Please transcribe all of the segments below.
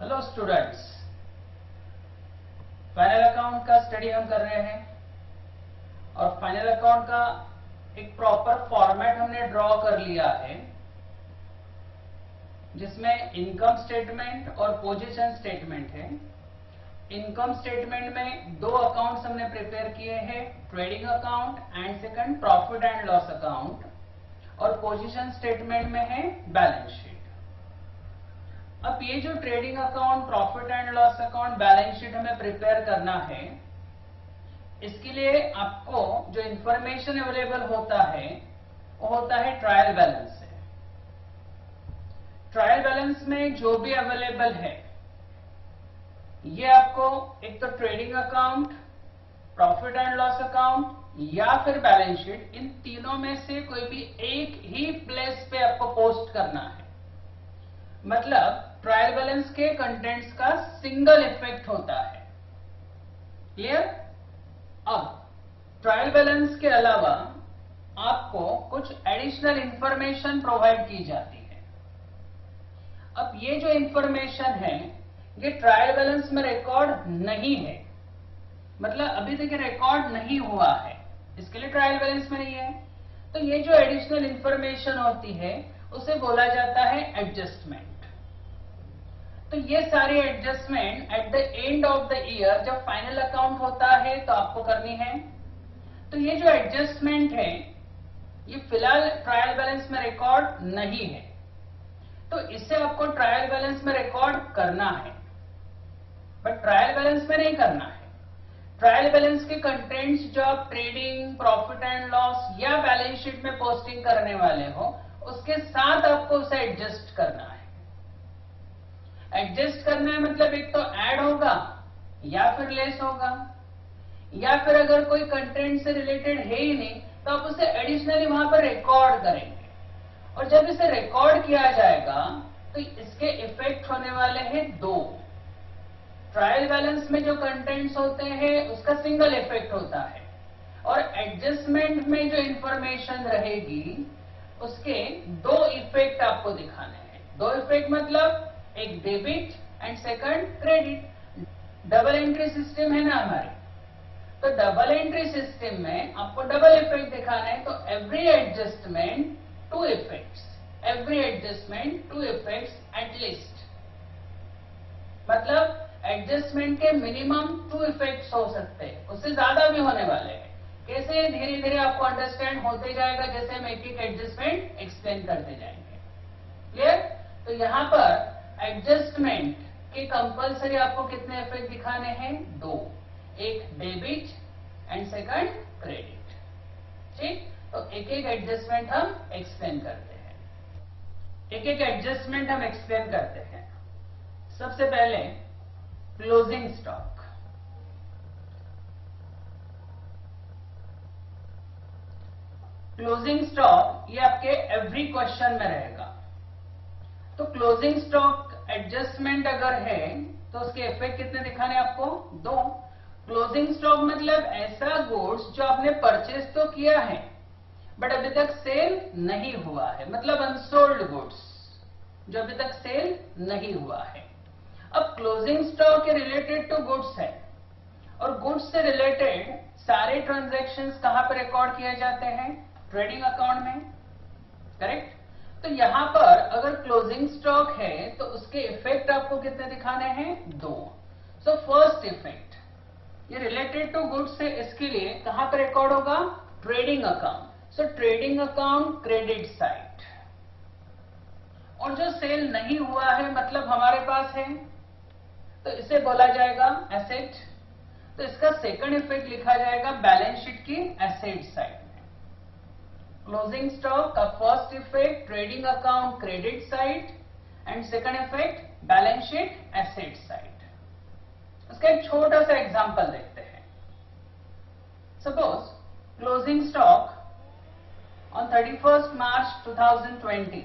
Hello students, final account का study हम कर रहे हैं और फाइनल अकाउंट का एक प्रॉपर फॉर्मेट हमने ड्रॉ कर लिया है जिसमें इनकम स्टेटमेंट और पोजीशन स्टेटमेंट है। इनकम स्टेटमेंट में दो अकाउंट्स हमने प्रिपेयर किए हैं, trading account and second profit and loss account, और पोजीशन स्टेटमेंट में है बैलेंस शीट। अब ये जो trading account, profit and loss account, balance sheet हमें प्रिपेयर करना है, इसके लिए आपको जो इंफॉर्मेशन अवेलेबल होता है वो होता है ट्रायल बैलेंस से। ट्रायल बैलेंस में जो भी अवेलेबल है ये आपको एक तो trading account, profit and loss account या फिर बैलेंस शीट, इन तीनों में से कोई भी एक ही प्लेस पे आपको पोस्ट करना है। मतलब ट्रायल बैलेंस के कंटेंट्स का सिंगल इफेक्ट होता है। क्लियर? अब ट्रायल बैलेंस के अलावा आपको कुछ एडिशनल इंफॉर्मेशन प्रोवाइड की जाती है। अब ये जो इंफॉर्मेशन है ये ट्रायल बैलेंस में रिकॉर्ड नहीं है, मतलब अभी तक रिकॉर्ड नहीं हुआ है, इसके लिए ट्रायल बैलेंस में नहीं है। तो ये जो एडिशनल इंफॉर्मेशन होती है उसे बोला जाता है एडजस्टमेंट। तो ये सारी adjustment at the end of the year जब फाइनल अकाउंट होता है तो आपको करनी है। तो ये जो एडजस्टमेंट है ये फिलहाल ट्रायल बैलेंस में रिकॉर्ड नहीं है, तो इसे आपको ट्रायल बैलेंस में रिकॉर्ड करना है, बट ट्रायल बैलेंस में नहीं करना है। ट्रायल बैलेंस के कंटेंट्स जो आप ट्रेडिंग, प्रॉफिट एंड लॉस या बैलेंस शीट में पोस्टिंग करने वाले हो उसके साथ आपको उसे एडजस्ट करना है। एडजस्ट करना है मतलब एक तो ऐड होगा या फिर लेस होगा, या फिर अगर कोई कंटेंट से रिलेटेड है ही नहीं तो आप उसे एडिशनली वहां पर रिकॉर्ड करेंगे, और जब इसे रिकॉर्ड किया जाएगा तो इसके इफेक्ट होने वाले हैं दो। ट्रायल बैलेंस में जो कंटेंट्स होते हैं उसका सिंगल इफेक्ट होता है, और एडजस्टमेंट में जो इंफॉर्मेशन रहेगी उसके दो इफेक्ट आपको दिखाने हैं। दो इफेक्ट मतलब एक debit and second credit. Double entry system है ना हमारे, तो डबल एंट्री सिस्टम में आपको डबल इफेक्ट दिखाना है। तो every adjustment two effects, every adjustment two effects at least, मतलब एडजस्टमेंट के मिनिमम 2 इफेक्ट्स हो सकते हैं, उससे ज्यादा भी होने वाले हैं। कैसे? धीरे धीरे आपको अंडरस्टैंड होते जाएगा जैसे हम एक एक एडजस्टमेंट एक्सप्लेन करते जाएंगे। क्लियर? तो यहां पर एडजस्टमेंट के कंपलसरी आपको कितने इफेक्ट दिखाने हैं? 2, एक डेबिट एंड सेकंड क्रेडिट। ठीक, तो एक एक एडजस्टमेंट हम एक्सप्लेन करते हैं, एक एक एडजस्टमेंट हम एक्सप्लेन करते हैं। सबसे पहले क्लोजिंग स्टॉक। क्लोजिंग स्टॉक ये आपके एवरी क्वेश्चन में रहेगा। तो क्लोजिंग स्टॉक एडजस्टमेंट अगर है तो उसके इफेक्ट कितने दिखाने आपको? 2। क्लोजिंग स्टॉक मतलब ऐसा गुड्स जो आपने परचेज तो किया है बट अभी तक सेल नहीं हुआ है, मतलब अनसोल्ड गुड्स जो अभी तक सेल नहीं हुआ है। अब क्लोजिंग स्टॉक के रिलेटेड टू गुड्स है, और गुड्स से रिलेटेड सारे ट्रांजैक्शंस कहां पर रिकॉर्ड किए जाते हैं? ट्रेडिंग अकाउंट में। करेक्ट? तो यहां पर अगर क्लोजिंग स्टॉक है तो उसके इफेक्ट आपको कितने दिखाने हैं? 2। सो फर्स्ट इफेक्ट ये रिलेटेड टू गुड्स है, इसके लिए कहां पर रिकॉर्ड होगा? Trading account. सो ट्रेडिंग अकाउंट क्रेडिट साइड, और जो सेल नहीं हुआ है मतलब हमारे पास है तो इसे बोला जाएगा एसेट। तो इसका सेकंड इफेक्ट लिखा जाएगा बैलेंस शीट की एसेट साइड में। क्लोजिंग स्टॉक का first effect trading account credit side and second effect balance sheet asset side. उसका एक छोटा सा एग्जांपल देखते हैं। Suppose closing stock on 31st March 2020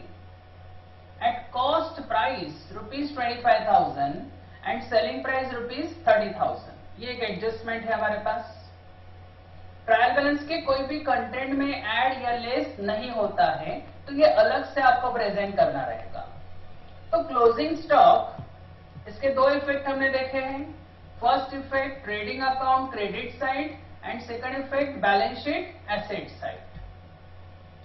at cost price ₹25,000 and selling price ₹30,000। ये एक एडजस्टमेंट है हमारे पास। ट्रायल बैलेंस के कोई भी कंटेंट में ऐड या लेस नहीं होता है तो ये अलग से आपको प्रेजेंट करना रहेगा। तो क्लोजिंग स्टॉक इसके दो इफेक्ट हमने देखे हैं। First effect trading account credit side and second effect balance sheet asset side.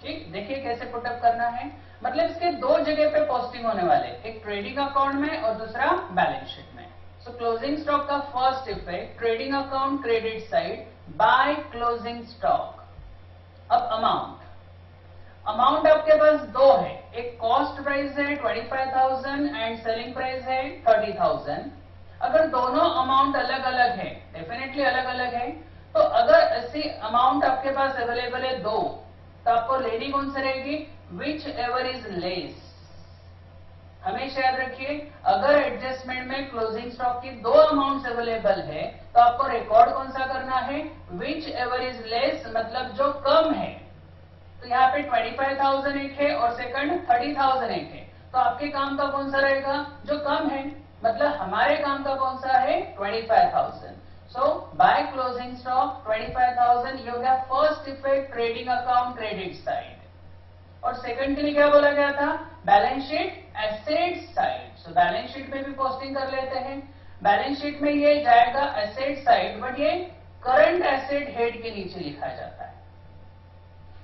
ठीक, देखिए कैसे पुटअप करना है। मतलब इसके दो जगह पे पोस्टिंग होने वाले, एक ट्रेडिंग अकाउंट में और दूसरा बैलेंस शीट में। सो क्लोजिंग स्टॉक का first effect trading account credit side by closing stock. अब अमाउंट आपके पास दो है, एक कॉस्ट प्राइस है 25,000 एंड सेलिंग प्राइस है 30,000। अगर दोनों अमाउंट अलग अलग है, डेफिनेटली अलग अलग है, तो अगर ऐसी अमाउंट आपके पास अवेलेबल है दो, तो आपको लेनी कौन सी रहेगी? Which ever is less. हमेशा याद रखिए, अगर एडजस्टमेंट में क्लोजिंग स्टॉक की दो अमाउंट्स अवेलेबल है तो आपको रिकॉर्ड कौन सा करना है? विच एवर इज लेस, मतलब जो कम है। तो यहाँ पे 25,000 एक है और सेकंड 30,000 एक है, तो आपके काम का कौन सा रहेगा? जो कम है। मतलब हमारे काम का कौन सा है? 25,000। सो बाय क्लोजिंग स्टॉक 25,000, ये हो गया first effect trading account credit side. और सेकंड के लिए क्या बोला गया था? Balance sheet asset side. So balance sheet में भी पोस्टिंग कर लेते हैं। बैलेंस शीट में ये जाएगा एसेट साइड, बट ये करंट एसेट हेड के नीचे लिखा जाता है।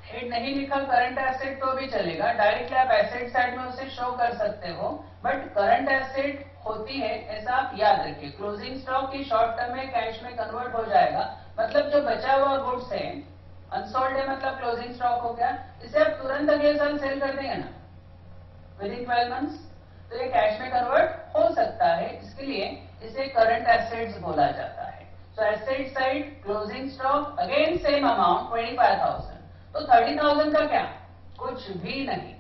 हेड नहीं लिखा करंट एसेट तो भी चलेगा, डायरेक्टली आप एसेट साइड में उसे शो कर सकते हो, बट करंट एसेट होती है, ऐसा आप याद रखिए। क्लोजिंग स्टॉक की शॉर्ट टर्म में कैश में कन्वर्ट हो जाएगा, मतलब जो बचा हुआ गुड्स है, अनसोल्ड है, मतलब क्लोजिंग स्टॉक हो गया, इसे आप तुरंत अगले साल सेल कर देंगे ना विद इन 12 मंथ्स, तो ये कैश में कन्वर्ट हो सकता है, इसके लिए इसे करंट एसेट्स बोला जाता है। So asset side closing stock again same amount 25,000, तो 30,000 का क्या? कुछ भी नहीं,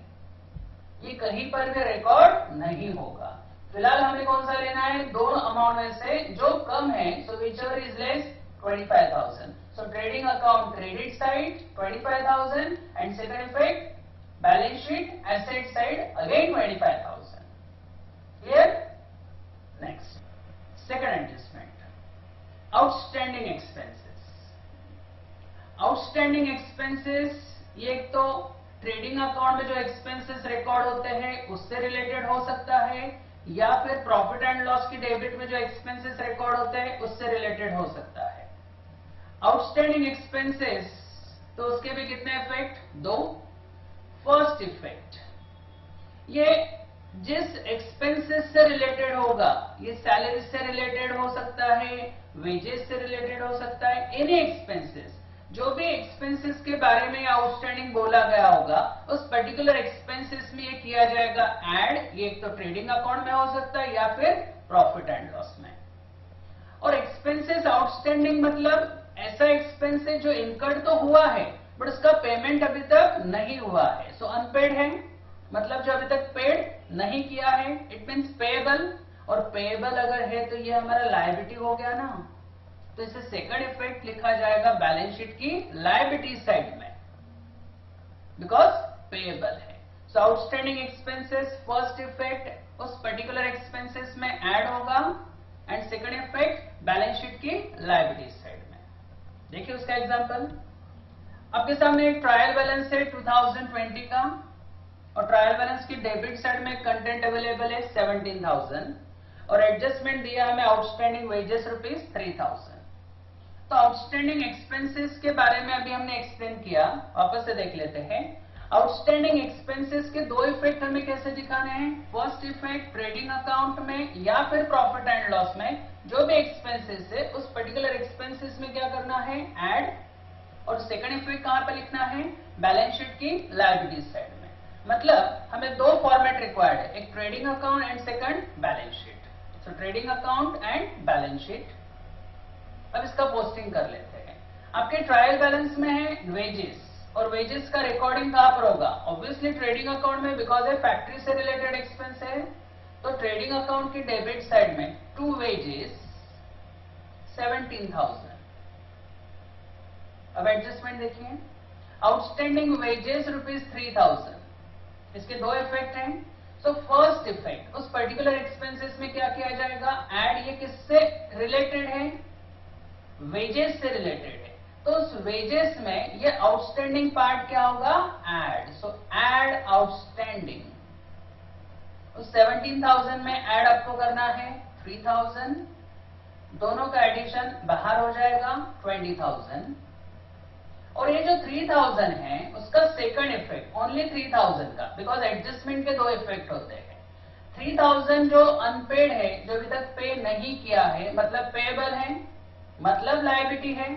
ये कहीं पर भी रिकॉर्ड नहीं होगा। फिलहाल हमें कौन सा लेना है? दोनों अमाउंट में से जो कम है, so whichever is less 25,000। So trading account credit side 25,000 and second effect balance sheet asset side again 25,000। Clear? Next second adjustment, outstanding expenses. Outstanding expenses, ये एक तो ट्रेडिंग अकाउंट में जो एक्सपेंसेस रिकॉर्ड होते हैं उससे रिलेटेड हो सकता है, या फिर प्रॉफिट एंड लॉस की डेबिट में जो एक्सपेंसेस रिकॉर्ड होते हैं उससे रिलेटेड हो सकता है। आउटस्टैंडिंग एक्सपेंसेस, तो उसके भी कितने इफेक्ट? दो। फर्स्ट इफेक्ट, ये जिस एक्सपेंसेस से रिलेटेड होगा, ये सैलरी से रिलेटेड हो सकता है, वेजेस से रिलेटेड हो सकता है, एनी एक्सपेंसेस, जो भी एक्सपेंसेस के बारे में आउटस्टैंडिंग बोला गया होगा, उस पर्टिकुलर एक्सपेंसेस में ये किया जाएगा ऐड। ये एक तो ट्रेडिंग अकाउंट में हो सकता है या फिर प्रॉफिट एंड लॉस में। और एक्सपेंसेस आउटस्टैंडिंग मतलब ऐसा एक्सपेंस है जो इनकर्ड तो हुआ है, बट उसका पेमेंट अभी तक नहीं हुआ है। सो अनपेड है, मतलब जो अभी तक पेड नहीं किया है, इट मीन्स पेएबल। और पेएबल अगर है तो ये हमारा लायबिलिटी हो गया ना, तो इसे सेकंड इफेक्ट लिखा जाएगा बैलेंस शीट की लायबिलिटी साइड में, बिकॉज पेएबल है। सो आउटस्टैंडिंग एक्सपेंसेस फर्स्ट इफेक्ट उस पर्टिकुलर एक्सपेंसेस में ऐड होगा, and second effect balance sheet की लायबिलिटी साइड में। देखिए उसका एग्जांपल, आपके सामने एक ट्रायल बैलेंस है 2020 का, और ट्रायल बैलेंस की डेबिट साइड में कंटेंट अवेलेबल है 17,000, और एडजस्टमेंट दिया हमें आउटस्टैंडिंग वेजेस ₹3,000। तो आउटस्टैंडिंग एक्सपेंसेस के बारे में अभी हमने एक्सप्लेन किया, वापस से देख लेते हैं। आउटस्टैंडिंग एक्सपेंसेस के दो इफेक्ट हमें कैसे दिखाने हैं? फर्स्ट इफेक्ट ट्रेडिंग अकाउंट में या फिर प्रॉफिट एंड लॉस में जो भी एक्सपेंसेस है उस पर्टिकुलर एक्सपेंसेस में क्या करना है? ऐड। और सेकंड इफेक्ट कहां पर लिखना है? बैलेंस शीट की लायबिलिटी साइड में। मतलब हमें दो फॉर्मेट रिक्वायर्ड है, एक trading account and second balance sheet. So trading account and balance sheet. अब इसका पोस्टिंग कर लेते हैं। आपके ट्रायल बैलेंस में है वेजेस, और वेजेस का रिकॉर्डिंग कहां पर होगा? ऑब्वियसली ट्रेडिंग अकाउंट में, बिकॉज ये फैक्ट्री से रिलेटेड एक्सपेंस है। तो ट्रेडिंग अकाउंट की डेबिट साइड में टू वेजेस 17,000। अब एडजस्टमेंट देखिए, आउटस्टैंडिंग वेजेस ₹3,000, इसके दो इफेक्ट हैं। सो फर्स्ट इफेक्ट उस पर्टिकुलर एक्सपेंसेस में क्या किया जाएगा? ऐड। ये किससे रिलेटेड है? वेजेस से रिलेटेड है, तो उस वेजेस में ये आउटस्टैंडिंग पार्ट क्या होगा? ऐड। सो ऐड आउटस्टैंडिंग। उस 17,000 में ऐड आपको करना है 3,000, दोनों का एडिशन बाहर हो जाएगा 20,000, और ये जो 3,000 है उसका सेकंड इफेक्ट ओनली 3,000 का, बिकॉज एडजस्टमेंट के दो इफेक्ट होते हैं। 3,000 जो अनपेड है, जो अभी तक पे नहीं किया है, मतलब पेएबल है, मतलब लायबिलिटी है,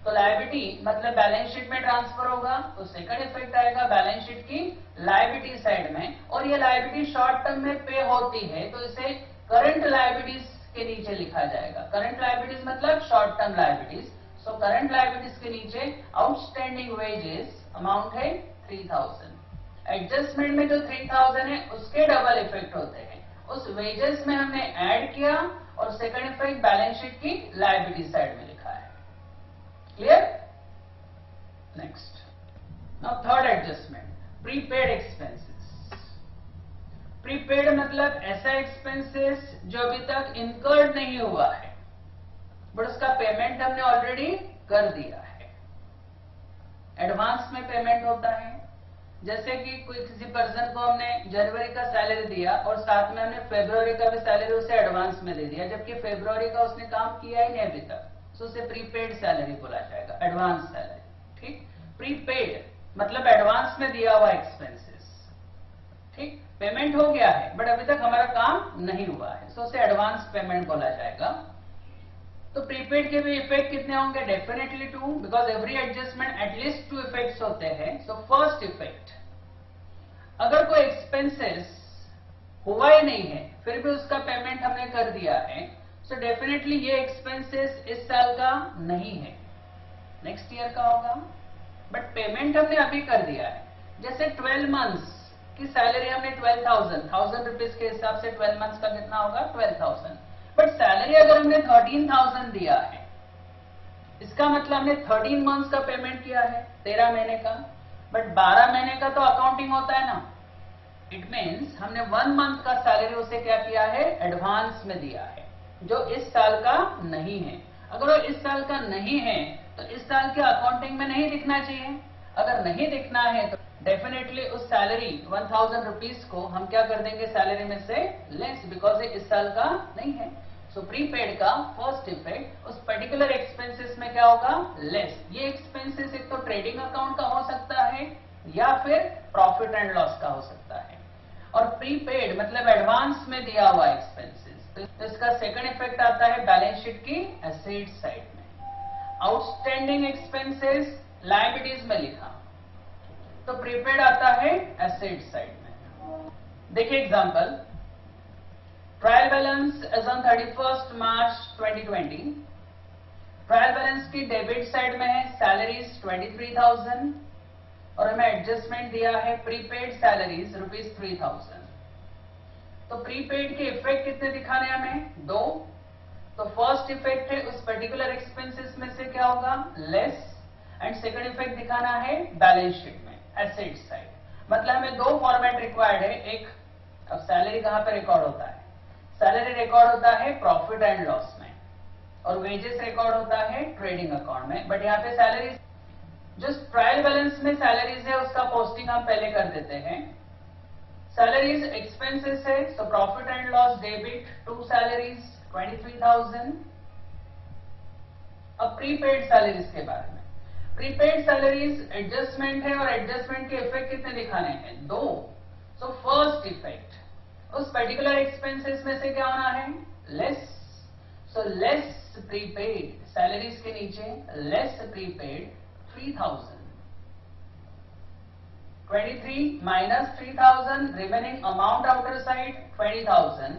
तो लायबिलिटी मतलब बैलेंस शीट में ट्रांसफर होगा, तो सेकंड इफेक्ट आएगा बैलेंस शीट की लायबिलिटी साइड में, और ये लायबिलिटी शॉर्ट टर्म में पे होती है तो इसे करंट लायबिलिटीज के नीचे लिखा जाएगा। करंट लायबिलिटीज मतलब short term liabilities. So current liabilities के नीचे आउटस्टैंडिंग वेजेस अमाउंट है 3,000। एडजस्टमेंट में जो 3,000 है उसके डबल इफेक्ट होते हैं, उस वेजेस में हमने ऐड किया, और सेकंड इफेक्ट बैलेंस शीट की लायबिलिटी साइड में लिखा है। Clear? Next, now third adjustment, prepaid expenses. Prepaid मतलब ऐसा एक्सपेंसेस जो अभी तक इनकर्ड नहीं हुआ है बट उसका पेमेंट हमने ऑलरेडी कर दिया है। एडवांस में पेमेंट होता है, जैसे कि कोई किसी पर्सन को हमने जनवरी का सैलरी दिया और साथ में हमने फरवरी का भी सैलरी उसे एडवांस में दे दिया, जबकि फरवरी का उसने काम किया ही नहीं अभी तक, तो उसे प्रीपेड सैलरी बोला जाएगा, एडवांस सैलरी। ठीक, प्रीपेड मतलब एडवांस में दिया हुआ एक्सपेंसेस। ठीक, पेमेंट हो गया है बट अभी तक हमारा काम नहीं हुआ है, तो उसे एडवांस पेमेंट बोला जाएगा। तो प्रीपेड के भी इफेक्ट कितने होंगे? Definitely 2, because every adjustment at least 2 effects होते हैं। सो फर्स्ट इफेक्ट, अगर कोई एक्सपेंसेस हुआ ही नहीं है फिर भी उसका पेमेंट हमने कर दिया है, सो डेफिनेटली ये एक्सपेंसेस इस साल का नहीं है, नेक्स्ट ईयर का होगा, बट पेमेंट हमने अभी कर दिया है। जैसे 12 मंथ्स की सैलरी हमने 12,000 रुपीज के हिसाब से 12 मंथ्स का कितना होगा? 12,000, बट सैलरी अगर हमने 13,000 दिया है, इसका मतलब हमने 13 मंथ्स का पेमेंट किया है, 13 महीने का, बट 12 महीने का तो अकाउंटिंग होता है ना। इट मीन्स हमने 1 मंथ का सैलरी उसे क्या किया है? एडवांस में दिया है, जो इस साल का नहीं है। अगर वो इस साल का नहीं है तो इस साल के अकाउंटिंग में नहीं दिखना चाहिए। अगर नहीं दिखना है तो डेफिनेटली उस सैलरी 1,000 रुपीज को हम क्या कर देंगे? सैलरी में से लेस, बिकॉज ये इस साल का नहीं है। सो प्रीपेड का फर्स्ट इफेक्ट उस पर्टिकुलर एक्सपेंसेस में क्या होगा? लेस। ये एक्सपेंसेस एक तो ट्रेडिंग अकाउंट का हो सकता है या फिर प्रॉफिट एंड लॉस का हो सकता है, और प्रीपेड मतलब एडवांस में दिया हुआ एक्सपेंसेस, तो इसका सेकंड इफेक्ट आता है बैलेंस शीट की एसेट साइड में। आउटस्टैंडिंग एक्सपेंसेस लायबिलिटीज में लिखा, तो प्रीपेड आता है एसेट साइड में। देखिए example, trial balance as on 31 March 2020, trial balance की डेबिट साइड में है सैलरीज 23,000 और हमें एडजस्टमेंट दिया है प्रीपेड सैलरीज ₹3,000। तो प्रीपेड के इफेक्ट कितने दिखाने हमें? 2। तो फर्स्ट इफेक्ट है उस पर्टिकुलर एक्सपेंसेस में से क्या होगा? लेस, एंड सेकंड इफेक्ट दिखाना है बैलेंस शीट में एसेट साइड। मतलब हमें 2 फॉर्मेट रिक्वायर्ड है। एक, अब सैलरी कहां पर रिकॉर्ड होता है? सैलरी रिकॉर्ड होता है प्रॉफिट एंड लॉस में, और वेजेस रिकॉर्ड होता है ट्रेडिंग अकाउंट में, बट यहाँ पे सैलरी जो ट्रायल बैलेंस में सैलरीज है उसका पोस्टिंग हम पहले कर देते हैं। सैलरीज एक्सपेंसेस है, so profit and loss debit 2 salaries 23,000। अब प्रीपेड सैलरीज के बारे में, प्रीपेड सैलरीज एडजस्टमेंट है और एडजस्टमेंट के इफेक्ट कितने दिखाने हैं? 2। सो फर्स्ट इफेक्ट उस पर्टिकुलर एक्सपेंसेस में से क्या होना है? Less. So less prepaid, salaries के नीचे less prepaid 3,000, 23 minus 3,000, remaining amount outer side 20,000,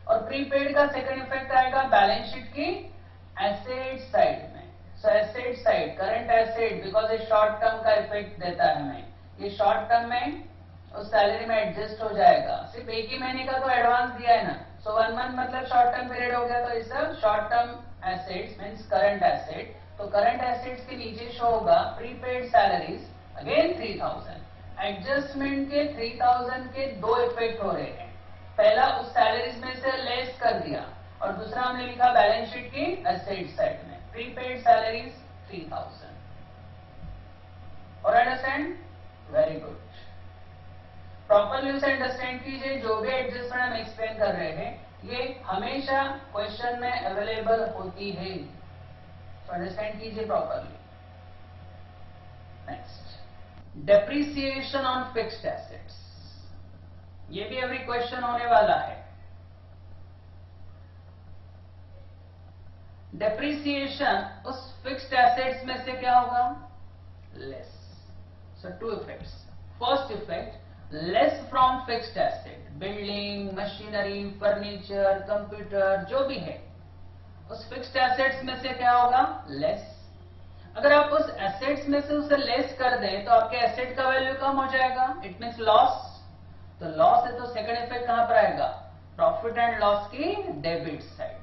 और प्रीपेड का सेकंड इफेक्ट आएगा बैलेंस शीट की एसेट साइड में। So asset side current asset, because ये शॉर्ट टर्म का इफेक्ट देता है हमें, ये शॉर्ट टर्म में उस सैलरी में एडजस्ट हो जाएगा। सिर्फ एक ही महीने का तो एडवांस दिया है ना, सो 1 मंथ मतलब शॉर्ट टर्म पीरियड हो गया, तो इस short term assets means current asset, तो करंट एसेट्स के नीचे शो होगा प्रीपेड सैलरीज अगेन 3,000। एडजस्टमेंट के 3,000 के 2 इफेक्ट हो रहे हैं। पहला उस सैलरीज में से लेस कर दिया, और दूसरा हमने लिखा बैलेंस शीट की एसेट साइड में प्रीपेड सैलरीज 3,000। और अंडरस्टैंड? Very good. प्रॉपरली उसे अंडरस्टैंड कीजिए। जो भी एडजस्टमेंट हम एक्सप्लेन कर रहे हैं ये हमेशा क्वेश्चन में अवेलेबल होती है, तो अंडरस्टैंड कीजिए properly. Next, depreciation on fixed assets, ये भी एवरी क्वेश्चन होने वाला है। डेप्रिसिएशन उस फिक्स्ड एसेट्स में से क्या होगा? Less. So two effects. First effect, less from fixed asset, building, machinery, furniture, computer, जो भी है उस फिक्स्ड एसेट्स में से क्या होगा? लेस। अगर आप उस एसेट्स में से उसे लेस कर दें तो आपके एसेट का वैल्यू कम हो जाएगा, इट मीन्स लॉस। तो लॉस है तो सेकंड इफेक्ट कहां पर आएगा? प्रॉफिट एंड लॉस की डेबिट साइड।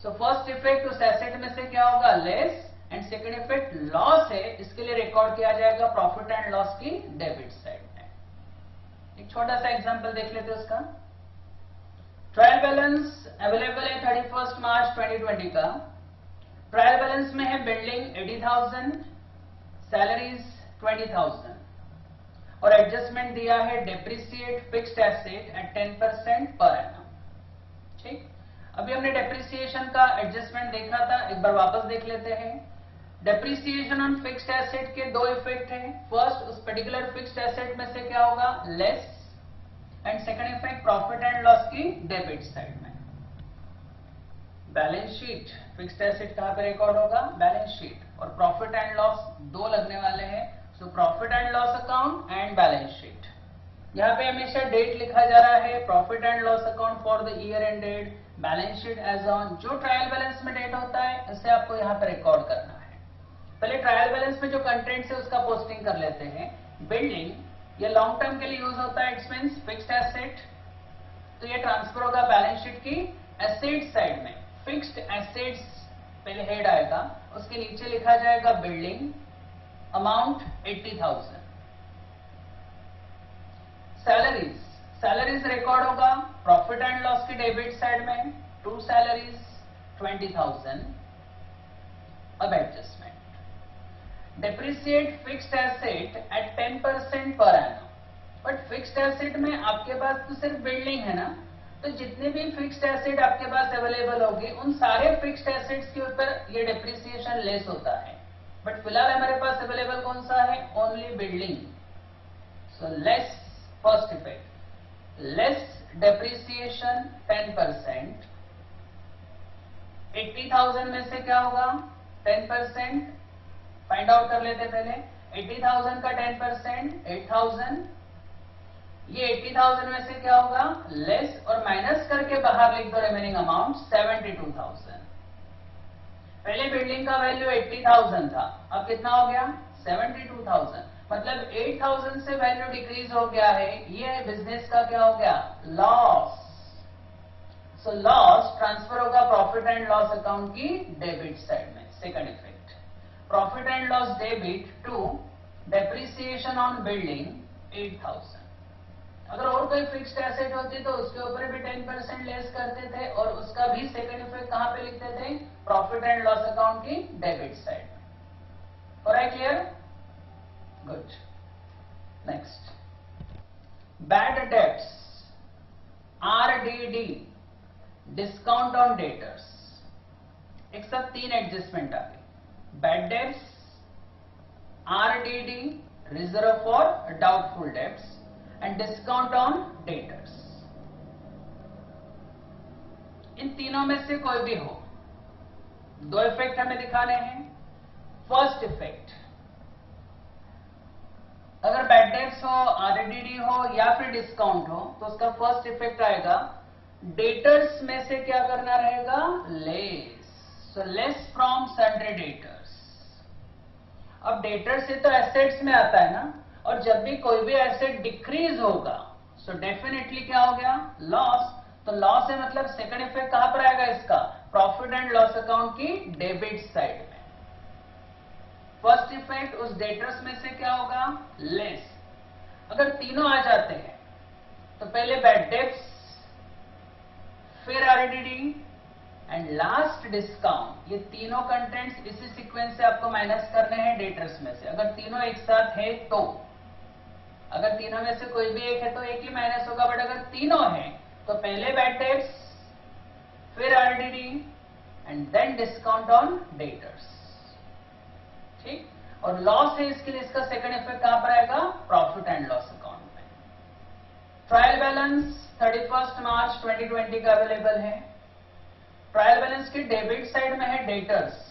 सो फर्स्ट इफेक्ट उस एसेट में से क्या होगा? Less, and second effect loss है, इसके लिए रिकॉर्ड किया जाएगा प्रॉफिट एंड लॉस की डेबिट साइड में। एक छोटा सा एग्जांपल देख लेते हैं उसका। ट्रायल बैलेंस अवेलेबल है 31 मार्च 2020 का। ट्रायल बैलेंस में है बिल्डिंग 80,000, सैलरीज 20,000 और एडजस्टमेंट दिया है depreciate fixed asset eight 10% per annum. ठीक, अभी हमने डेप्रिसिएशन का एडजस्टमेंट देखा था, एक बार वापस देख लेते हैं। डेप्रिसिएशन ऑन फिक्स्ड एसेट के दो इफेक्ट हैं। फर्स्ट, उस पर्टिकुलर फिक्स्ड एसेट में से क्या होगा? Less, and second effect profit and loss की डेबिट साइड में। बैलेंस शीट, फिक्स्ड एसेट कहां पे रिकॉर्ड होगा? बैलेंस शीट, और प्रॉफिट एंड लॉस दो लगने वाले हैं, so profit and loss account and balance sheet. यहां पे हमेशा डेट लिखा जा रहा है, profit and loss account for the year end date, balance sheet as on. जो ट्रायल बैलेंस में डेट होता है उसे आपको यहां पर रिकॉर्ड करना है। पहले ट्रायल बैलेंस में जो कंटेंट्स है उसका पोस्टिंग कर लेते हैं। बिल्डिंग, ये लॉन्ग टर्म के लिए यूज होता है, इट्स मीन्स फिक्स्ड एसेट, तो ये ट्रांसफर होगा बैलेंस शीट की एसेट साइड में। फिक्स्ड एसेट्स पहले हेड आएगा, उसके नीचे लिखा जाएगा building, amount 80,000। Salaries, salaries record होगा प्रॉफिट एंड लॉस की डेबिट साइड में, 2 सैलरीज 20,000। अब adjustment, depreciate fixed asset eight 10% per annum. But fixed asset में आपके पास तो सिर्फ बिल्डिंग है ना, तो जितने भी फिक्स्ड एसेट आपके पास अवेलेबल होगी उन सारे फिक्स्ड एसेट्स के ऊपर ये डेप्रिसिएशन लेस होता है। बट फिलहाल हमारे पास अवेलेबल कौन सा है? Only building. So less, first effect less depreciation 10%। 80,000 में से क्या होगा? 10%। फाइंड आउट कर लेते पहले। 80,000 का 10% 8,000। ये 80,000 में से क्या होगा? लेस, और माइनस करके बाहर लिख दो रिमेनिंग अमाउंट 72,000। पहले बिल्डिंग का वैल्यू 80,000 था, अब कितना हो गया? 72,000। मतलब 8,000 से वैल्यू डिक्रीज हो गया है। ये बिजनेस का क्या हो गया? लॉस। सो लॉस ट्रांसफर होगा प्रॉफिट एंड लॉस अकाउंट की डेबिट साइड में। Second effect, profit and loss debit to depreciation on building 8,000। अगर और कोई फिक्स्ड एसेट होती तो उसके ऊपर भी 10% लेस करते थे और उसका भी सेकंड इफेक्ट कहां पे लिखते थे? प्रॉफिट एंड लॉस अकाउंट की डेबिट साइड में। Alright, clear? Good. Next, bad debts, RDD, discount on debtors. एक साथ 3 एडजस्टमेंट आ गई। Bad debts, RDD, reserve for doubtful debts, and discount on debtors. इन तीनों में से कोई भी हो, दो इफेक्ट हमें दिखाने हैं। फर्स्ट इफेक्ट, अगर बैड डेट्स हो, आरडीडी हो या फिर डिस्काउंट हो तो उसका फर्स्ट इफेक्ट आएगा डेटर्स में से क्या करना रहेगा? Less. So less from sundry debtors. अब डेटर्स से तो एसेट्स में आता है ना, और जब भी कोई भी एसेट डिक्रीज होगा सो डेफिनेटली क्या हो गया? लॉस। तो लॉस है मतलब सेकंड इफेक्ट कहां पर आएगा इसका? प्रॉफिट एंड लॉस अकाउंट की डेबिट साइड में। फर्स्ट इफेक्ट, उस डेटर्स में से क्या होगा? लेस। अगर तीनों आ जाते हैं तो पहले बैड डेब्ट्स, फिर आरडीडी एंड लास्ट डिस्काउंट। ये तीनों कंटेंट्स इसी सीक्वेंस से आपको माइनस करने हैं डेटर्स में से। अगर तीनों एक साथ है तो अगर तीनों में से कोई भी एक है तो एक ही माइनस होगा, बट अगर तीनों है तो पहले बैड डेट्स, फिर RDD and then discount on debtors. ठीक, और लॉस है इसके लिए इसका सेकंड इफेक्ट कहां पर आएगा? प्रॉफिट एंड लॉस अकाउंट में। ट्रायल बैलेंस 31 मार्च 2020 का अवेलेबल है। ट्रायल बैलेंस की डेबिट साइड में है डेटर्स,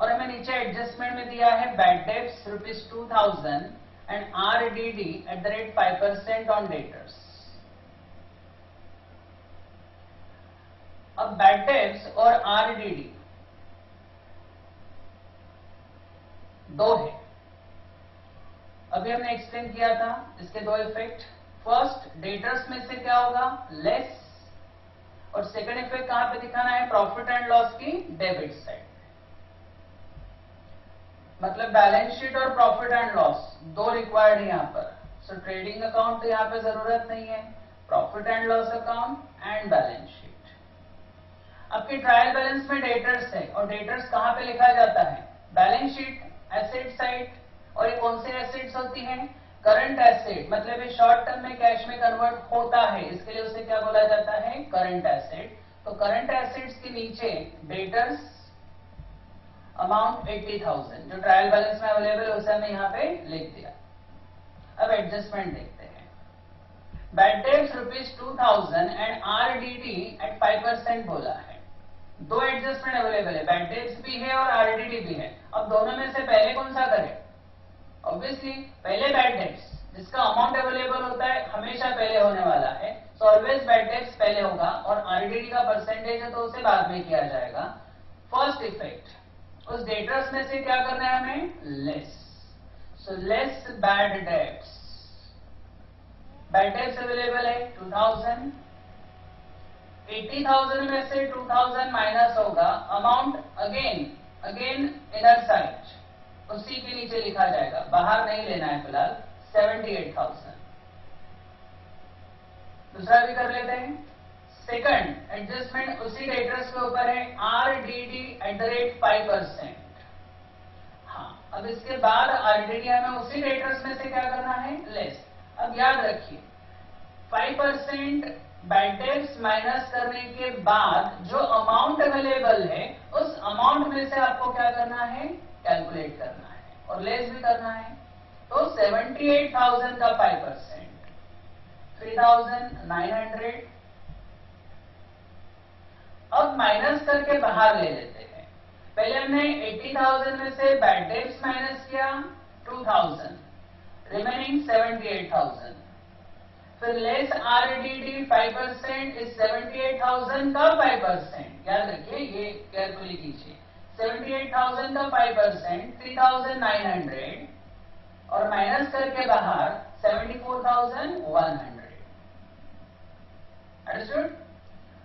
और हमें नीचे एडजस्टमेंट में दिया है bad debts ₹2000 and RDD @ 5% on debtors. अब बैड डेट्स और RDD दो है, अभी हमने एक्सप्लेन किया था इसके दो इफेक्ट। फर्स्ट, डेटर्स में से क्या होगा? लेस, और सेकंड इफेक्ट कहां पे दिखाना है? प्रॉफिट एंड लॉस की डेबिट साइड। मतलब बैलेंस शीट और प्रॉफिट एंड लॉस दो रिक्वायर्ड है यहां पर। सो ट्रेडिंग अकाउंट तो यहां पे जरूरत नहीं है, profit and loss account and balance sheet. आपकी ट्रायल बैलेंस में डेटर्स है, और डेटर्स कहां पे लिखा जाता है? Balance sheet, asset side. और ये कौन से एसेट्स होती हैं? करंट एसेट, मतलब ये शॉर्ट टर्म में कैश में कन्वर्ट होता है, इसके लिए उसे क्या बोला जाता है? Current asset. तो करंट एसेट्स के नीचे डेटर्स अमाउंट 80,000 जो ट्रायल बैलेंस में अवेलेबल है उसे हमने यहाँ पे लिख दिया। अब एडजस्टमेंट देखते हैं। बैड डेट्स ₹2000 एंड RDD @ 5% बोला है। दो एडजस्टमेंट अवेलेबल है, बैड डेट्स भी है और RDD भी है। अब दोनों में से पहले कौन सा करें? ऑब्वियसली पहले बैड डेट्स, जिसका अमाउंट अवेलेबल होता है हमेशा पहले होने वाला है, सो ऑलवेज बैड डेट्स पहले होगा, और RDD का परसेंटेज है तो उसे बाद में किया जाएगा। फर्स्ट इफेक्ट, उस डेटर्स में से क्या करना है हमें? Less. So less bad debts. Bad debts available है 2000, 80,000 में से 2000 माइनस होगा, अमाउंट अगेन इनर साइड उसी के नीचे लिखा जाएगा, बाहर नहीं लेना है फिलहाल, 78,000। दूसरा भी कर लेते हैं। सेकंड एडजस्टमेंट उसी डेटर्स के ऊपर है, RDD @ 5%। हाँ, अब इसके बाद RDD हमें उसी डेटर्स में से क्या करना है? लेस। अब याद रखिए 5% बैड डेट्स माइनस करने के बाद जो अमाउंट अवेलेबल है उस अमाउंट में से आपको क्या करना है? कैलकुलेट करना है, और लेस भी करना है। तो 78,000 का 5%, 3,900। अब माइनस करके बाहर ले लेते हैं। पहले हमने 80,000 में से बैड डेट्स माइनस किया 2,000, रिमेनिंग 78,000। फिर लेस RDD 5% इस 78,000 का 5%, याद रखिए, ये केयरफुली कीजिए। 78,000 का 5%, 3,900, और माइनस करके बाहर 74,100। अंडरस्टूड?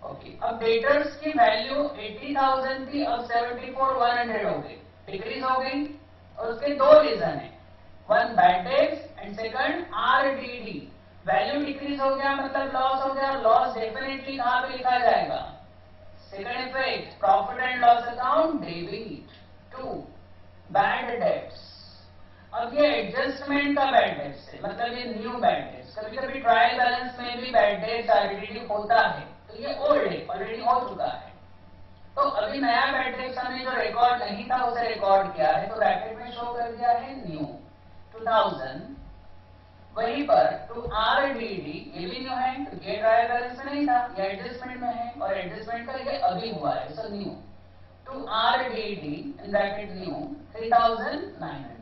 ओके, अब डेटर्स की वैल्यू 80,000 थी, अब 74,100 हो गई, डिक्रीज हो गई, और उसके दो रीजन है, one bad debts and second RDD। Value decrease हो गया मतलब लॉस हो गया, लॉस डेफिनेटली कहां पे लिखा जाएगा? Second effect, profit and loss account debit to bad debts. अब ये एडजस्टमेंट का बैड डेट्स है, मतलब ये न्यू बैड डेट्स। कभी कभी ट्रायल बैलेंस में भी बैड डेट्स RDD होता है, तो ये ओल्ड है, ऑलरेडी हो चुका है। तो अभी नया बैड डेट्स हमने जो रिकॉर्ड नहीं था उसे रिकॉर्ड किया है, तो ब्रैकेट में शो कर दिया है न्यू 2000। वहीं पर टू RDD, ये भी न्यू है क्योंकि ट्रायल बैलेंस में नहीं था, ये एडजस्टमेंट में है, और एडजस्टमेंट का ये अभी हुआ है, so new to RDD in bracket new 3,900।